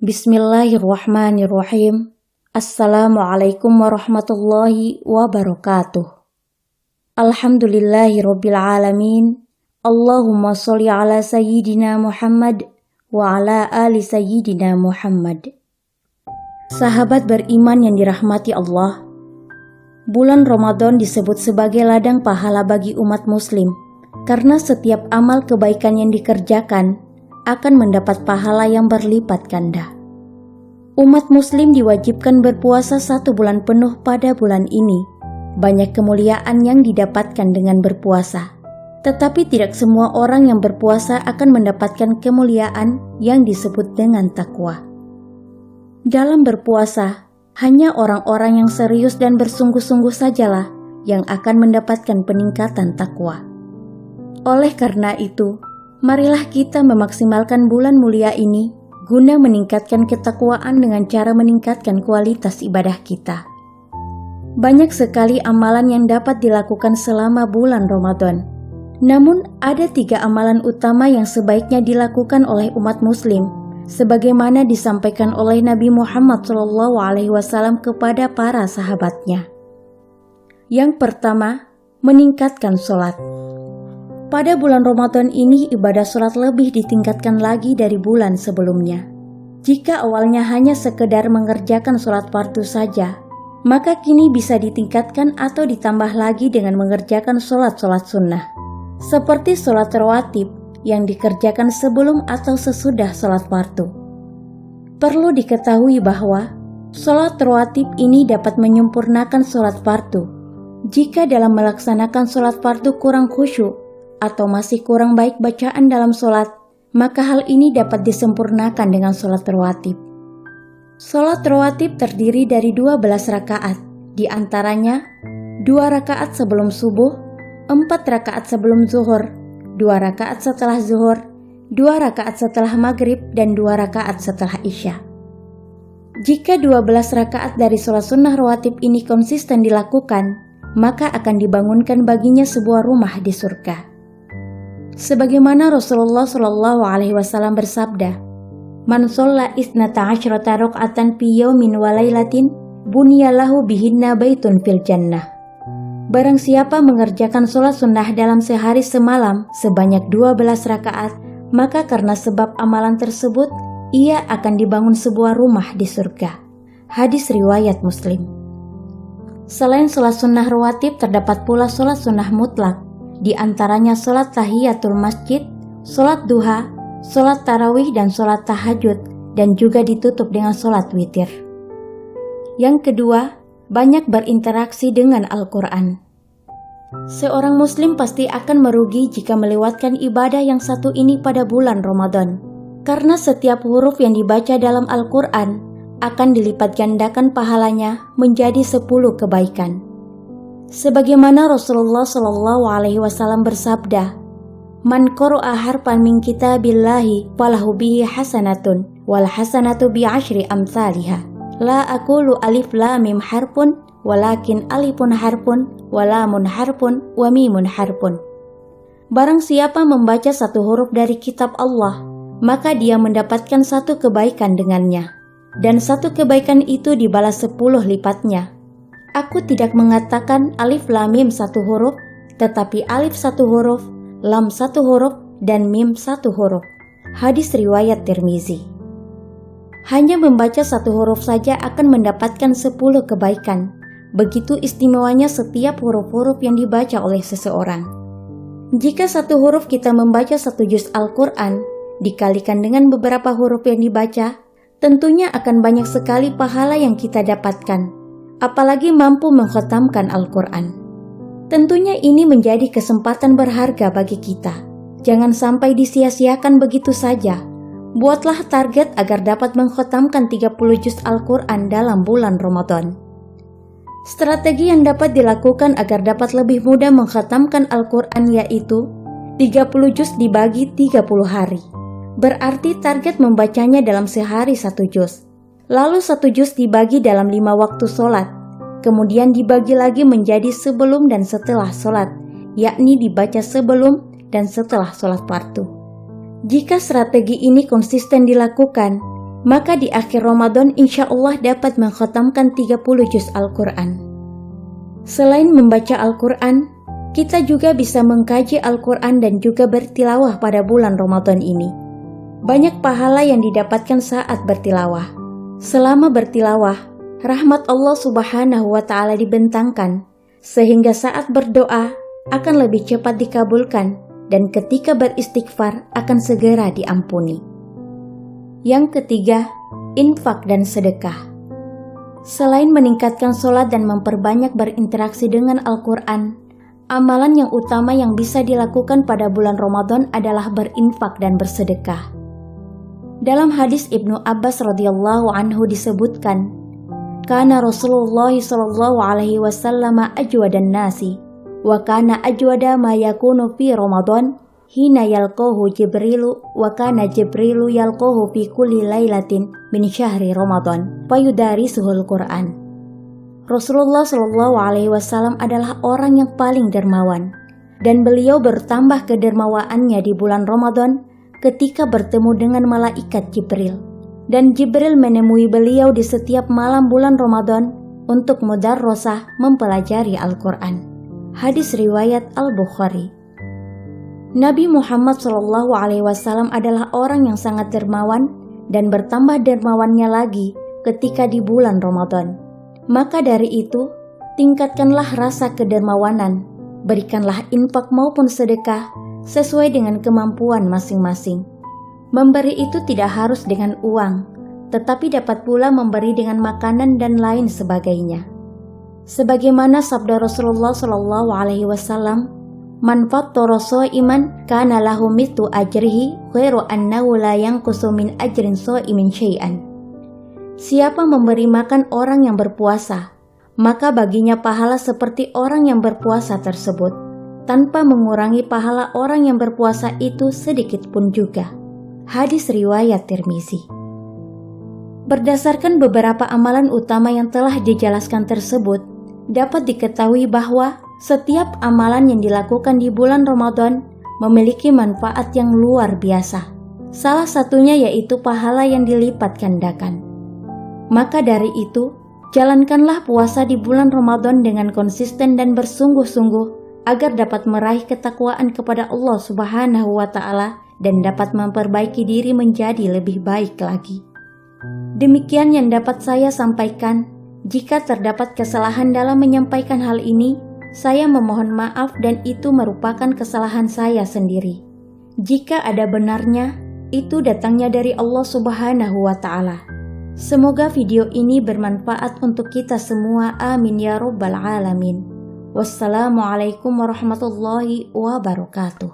Bismillahirrahmanirrahim. Assalamualaikum warahmatullahi wabarakatuh. Alhamdulillahirabbil alamin. Allahumma sholli ala sayyidina Muhammad wa ala ali sayyidina Muhammad. Sahabat beriman yang dirahmati Allah, bulan Ramadan disebut sebagai ladang pahala bagi umat muslim karena setiap amal kebaikan yang dikerjakan akan mendapat pahala yang berlipat ganda. Umat muslim diwajibkan berpuasa 1 bulan penuh pada bulan ini. Banyak kemuliaan yang didapatkan dengan berpuasa. Tetapi tidak semua orang yang berpuasa akan mendapatkan kemuliaan yang disebut dengan takwa. Dalam berpuasa, hanya orang-orang yang serius dan bersungguh-sungguh sajalah yang akan mendapatkan peningkatan takwa. Oleh karena itu, marilah kita memaksimalkan bulan mulia ini guna meningkatkan ketakwaan dengan cara meningkatkan kualitas ibadah kita. Banyak sekali amalan yang dapat dilakukan selama bulan Ramadan. Namun ada 3 amalan utama yang sebaiknya dilakukan oleh umat muslim, sebagaimana disampaikan oleh Nabi Muhammad SAW kepada para sahabatnya. Yang pertama, meningkatkan sholat. Pada bulan Ramadan ini ibadah sholat lebih ditingkatkan lagi dari bulan sebelumnya. Jika awalnya hanya sekedar mengerjakan sholat fardu saja, maka kini bisa ditingkatkan atau ditambah lagi dengan mengerjakan sholat-sholat sunnah. Seperti sholat rawatib yang dikerjakan sebelum atau sesudah sholat fardu. Perlu diketahui bahwa sholat rawatib ini dapat menyempurnakan sholat fardu. Jika dalam melaksanakan sholat fardu kurang khusyuk, atau masih kurang baik bacaan dalam sholat, maka hal ini dapat disempurnakan dengan sholat rawatib. Sholat rawatib terdiri dari 12 rakaat, di antaranya 2 rakaat sebelum subuh, 4 rakaat sebelum zuhur, 2 rakaat setelah zuhur, 2 rakaat setelah maghrib, dan 2 rakaat setelah isya. Jika 12 rakaat dari sholat sunnah rawatib ini konsisten dilakukan, maka akan dibangunkan baginya sebuah rumah di surga. Sebagaimana Rasulullah SAW bersabda, "Man sholla isnata asyrata raq'atan fi yaumin wa lailatin, bunyalahu bihinna baitun fil jannah." Barang siapa mengerjakan sholat sunnah dalam sehari semalam sebanyak 12 rakaat, maka karena sebab amalan tersebut, ia akan dibangun sebuah rumah di surga. Hadis riwayat Muslim. Selain sholat sunnah rawatib, terdapat pula sholat sunnah mutlak. Di antaranya sholat tahiyatul masjid, sholat duha, sholat tarawih, dan sholat tahajud, dan juga ditutup dengan sholat witir. Yang kedua, banyak berinteraksi dengan Al-Quran. Seorang muslim pasti akan merugi jika melewatkan ibadah yang satu ini pada bulan Ramadan, karena setiap huruf yang dibaca dalam Al-Quran akan dilipat gandakan pahalanya menjadi 10 kebaikan. Sebagaimana Rasulullah SAW bersabda, "Man qara'a harfan min kitabillahi falahu bihi hasanatun wal hasanatu bi 'asyri amsalihha. La aqulu alif lam mim harfun walakin alifun harfun wa lamun harfun wa mimun harfun." Barang siapa membaca 1 huruf dari kitab Allah, maka dia mendapatkan 1 kebaikan dengannya, dan 1 kebaikan itu dibalas 10 lipatnya. Aku tidak mengatakan alif lam mim 1 huruf, tetapi alif 1 huruf, lam 1 huruf, dan mim 1 huruf. Hadis riwayat Tirmizi. Hanya membaca 1 huruf saja akan mendapatkan 10 kebaikan. Begitu istimewanya setiap huruf-huruf yang dibaca oleh seseorang. Jika 1 huruf kita membaca 1 juz Al-Quran, dikalikan dengan beberapa huruf yang dibaca, tentunya akan banyak sekali pahala yang kita dapatkan. Apalagi mampu mengkhatamkan Al-Quran. Tentunya ini menjadi kesempatan berharga bagi kita. Jangan sampai disia-siakan begitu saja. Buatlah target agar dapat mengkhatamkan 30 juz Al-Quran dalam bulan Ramadan. Strategi yang dapat dilakukan agar dapat lebih mudah mengkhatamkan Al-Quran yaitu 30 juz dibagi 30 hari. Berarti target membacanya dalam sehari 1 juz. Lalu 1 juz dibagi dalam 5 waktu sholat, kemudian dibagi lagi menjadi sebelum dan setelah sholat, yakni dibaca sebelum dan setelah sholat fardu. Jika strategi ini konsisten dilakukan, Maka di akhir Ramadan insya Allah dapat mengkhatamkan 30 juz Al-Quran. Selain membaca Al-Quran, kita juga bisa mengkaji Al-Quran dan juga bertilawah pada bulan Ramadan ini. Banyak pahala yang didapatkan saat bertilawah. Selama bertilawah, rahmat Allah Subhanahu wa Ta'ala dibentangkan, sehingga saat berdoa akan lebih cepat dikabulkan, dan ketika beristighfar akan segera diampuni. Yang ketiga, infak dan sedekah. Selain meningkatkan sholat dan memperbanyak berinteraksi dengan Al-Quran, amalan yang utama yang bisa dilakukan pada bulan Ramadan adalah berinfak dan bersedekah. Dalam hadis Ibnu Abbas radhiyallahu anhu disebutkan, "Kana Rasulullah sallallahu alaihi wasallam ajwadan nasi, wa kana ajwada ma yakunu fi Ramadan hina yalqahu Jibrilu wa kana Jibrilu yalqahu fi kulli lailatin min syahri Ramadan fayudarisuhul Quran." Rasulullah Shallallahu Alaihi Wasallam adalah orang yang paling dermawan, dan beliau bertambah kedermawaannya di bulan Ramadan ketika bertemu dengan malaikat Jibril. Dan Jibril menemui beliau di setiap malam bulan Ramadan untuk mudarrosah mempelajari Al-Quran. Hadis riwayat Al-Bukhari. Nabi Muhammad SAW adalah orang yang sangat dermawan dan bertambah dermawannya lagi ketika di bulan Ramadan. Maka dari itu, tingkatkanlah rasa kedermawanan, berikanlah infak maupun sedekah sesuai dengan kemampuan masing-masing. Memberi itu tidak harus dengan uang, tetapi dapat pula memberi dengan makanan dan lain sebagainya. Sebagaimana sabda Rasulullah SAW, "Man fattara sha'iman kana lahu mithlu ajrihi ghairu annahu la yanqusu min ajrin sha'imin syai'an." Siapa memberi makan orang yang berpuasa, maka baginya pahala seperti orang yang berpuasa tersebut, tanpa mengurangi pahala orang yang berpuasa itu sedikit pun juga. Hadis riwayat Tirmizi. Berdasarkan beberapa amalan utama yang telah dijelaskan tersebut, dapat diketahui bahwa setiap amalan yang dilakukan di bulan Ramadan memiliki manfaat yang luar biasa. Salah satunya yaitu pahala yang dilipat gandakan. Maka dari itu, jalankanlah puasa di bulan Ramadan dengan konsisten dan bersungguh-sungguh agar dapat meraih ketakwaan kepada Allah Subhanahu wa Ta'ala dan dapat memperbaiki diri menjadi lebih baik lagi. Demikian yang dapat saya sampaikan. Jika terdapat kesalahan dalam menyampaikan hal ini, saya memohon maaf dan itu merupakan kesalahan saya sendiri. Jika ada benarnya, itu datangnya dari Allah Subhanahu wa Ta'ala. Semoga video ini bermanfaat untuk kita semua. Amin ya Rabbal Alamin. Wassalamualaikum warahmatullahi wabarakatuh.